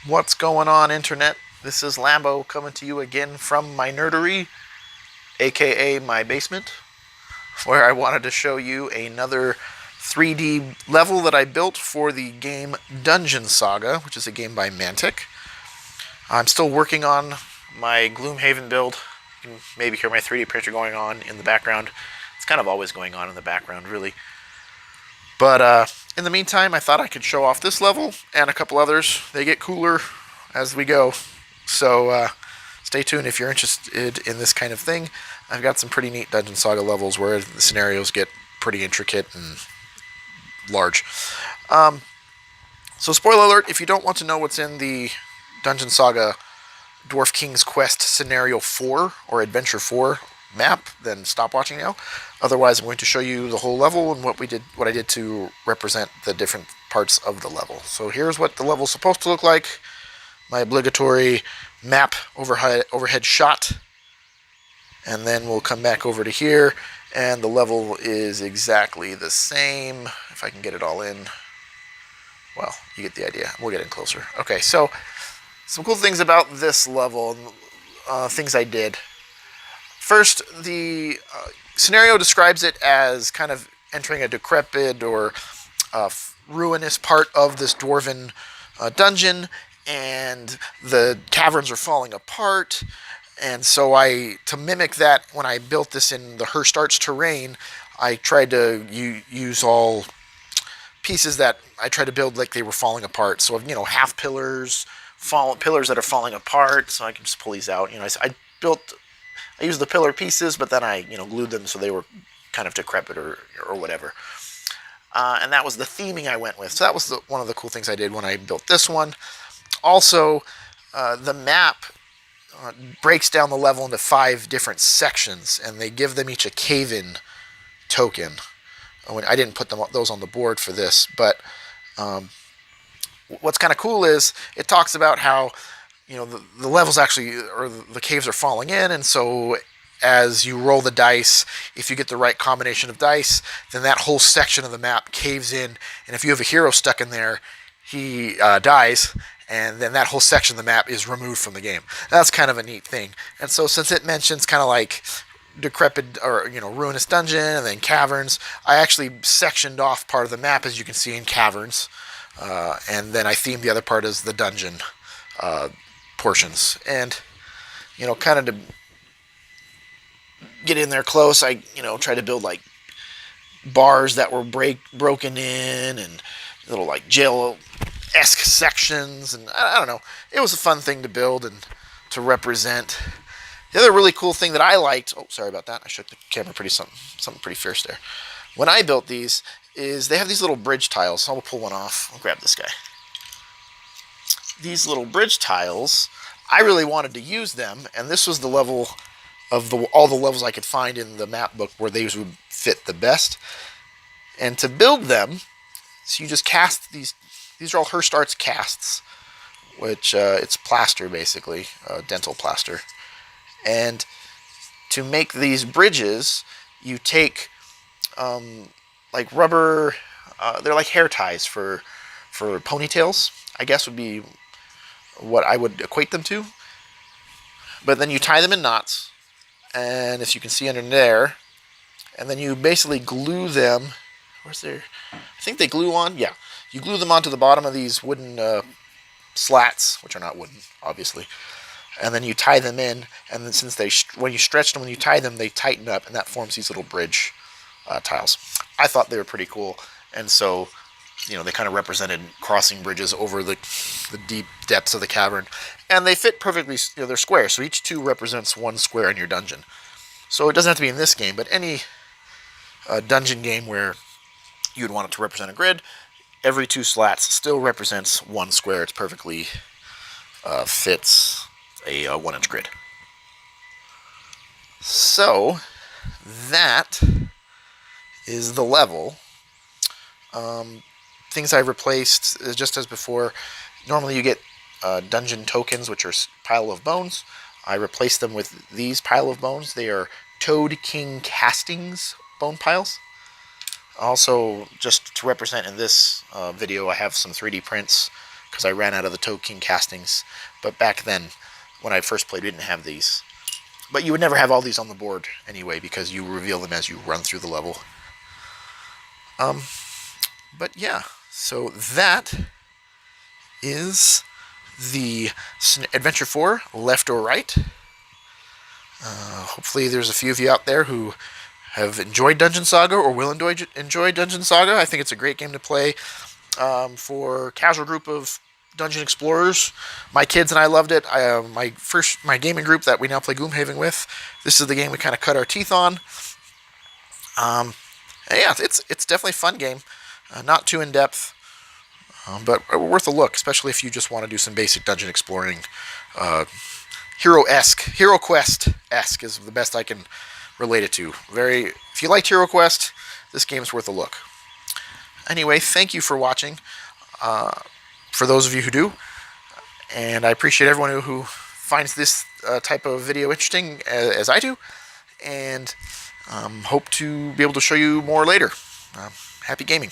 What's going on, Internet? This is Lambo coming to you again from my nerdery, aka my basement, where I wanted to show you another 3D level that I built for the game Dungeon Saga, which is a game by Mantic. I'm still working on my Gloomhaven build. You can maybe hear my 3D printer going on in the background. It's kind of always going on in the background, really. But in the meantime, I thought I could show off this level and a couple others. They get cooler as we go. So stay tuned if you're interested in this kind of thing. I've got some pretty neat Dungeon Saga levels where the scenarios get pretty intricate and large. So spoiler alert, if you don't want to know what's in the Dungeon Saga Dwarf King's Quest Scenario 4 or Adventure 4 map, then stop watching now. Otherwise, I'm going to show you the whole level and what I did to represent the different parts of the level. So here's what the level's supposed to look like. My obligatory map overhead shot. And then we'll come back over to here, and the level is exactly the same. If I can get it all in. Well, you get the idea. We'll get in closer. Okay, so some cool things about this level, things I did. First, the scenario describes it as kind of entering a decrepit or ruinous part of this dwarven dungeon, and the caverns are falling apart. And so to mimic that, when I built this in the Hirst Arts terrain, I tried to use all pieces that I tried to build like they were falling apart. So, half pillars, pillars that are falling apart, so I can just pull these out. I used the pillar pieces, but then I, glued them so they were kind of decrepit or whatever. And that was the theming I went with. So that was one of the cool things I did when I built this one. Also, the map breaks down the level into 5 different sections, and they give them each a cave-in token. I didn't put those on the board for this, but what's kind of cool is it talks about how the levels actually, or the caves are falling in, and so as you roll the dice, if you get the right combination of dice, then that whole section of the map caves in, and if you have a hero stuck in there, he dies, and then that whole section of the map is removed from the game. That's kind of a neat thing. And so since it mentions kind of like decrepit or ruinous dungeon and then caverns, I actually sectioned off part of the map, as you can see, in caverns, and then I themed the other part as the dungeon portions. And kind of to get in there close, I try to build like bars that were broken in, and little like jail-esque sections, and I don't know. It was a fun thing to build and to represent. The other really cool thing that I liked, oh, sorry about that, I shook the camera something pretty fierce there. When I built these, is they have these little bridge tiles. So I'll pull one off. I'll grab this guy. These little bridge tiles, I really wanted to use them, and this was the level of all the levels I could find in the map book where these would fit the best. And to build them, so you just cast these. These are all Hirst Arts casts, which it's plaster basically, dental plaster. And to make these bridges, you take like rubber. They're like hair ties for ponytails, I guess would be what I would equate them to. But then you tie them in knots, and as you can see under there, and then you basically glue them. Where's their? I think they glue on. Yeah, you glue them onto the bottom of these wooden slats, which are not wooden, obviously. And then you tie them in, and then when you stretch them, when you tie them, they tighten up, and that forms these little bridge tiles. I thought they were pretty cool, and so they kind of represented crossing bridges over the deep depths of the cavern, and they fit perfectly. They're square, so each 2 represents 1 square in your dungeon. So it doesn't have to be in this game, but any dungeon game where you'd want it to represent a grid, every 2 slats still represents 1 square. It's perfectly fits a 1-inch grid. So that is the level. Things I've replaced, just as before. Normally you get dungeon tokens, which are pile of bones. I replaced them with these pile of bones. They are Toad King castings bone piles. Also, just to represent in this video, I have some 3D prints because I ran out of the Toad King castings. But back then, when I first played, we didn't have these. But you would never have all these on the board anyway, because you reveal them as you run through the level. But yeah, so that is the Adventure 4, Left or Right. Hopefully there's a few of you out there who have enjoyed Dungeon Saga or will enjoy Dungeon Saga. I think it's a great game to play for a casual group of dungeon explorers. My kids and I loved it. My gaming group that we now play Gloomhaven with, this is the game we kind of cut our teeth on. Yeah, it's definitely a fun game. Not too in-depth, but worth a look, especially if you just want to do some basic dungeon exploring. Hero Quest-esque is the best I can relate it to. If you liked Hero Quest, this game's worth a look. Anyway, thank you for watching, for those of you who do, and I appreciate everyone who finds this type of video interesting as I do, and hope to be able to show you more later. Happy gaming.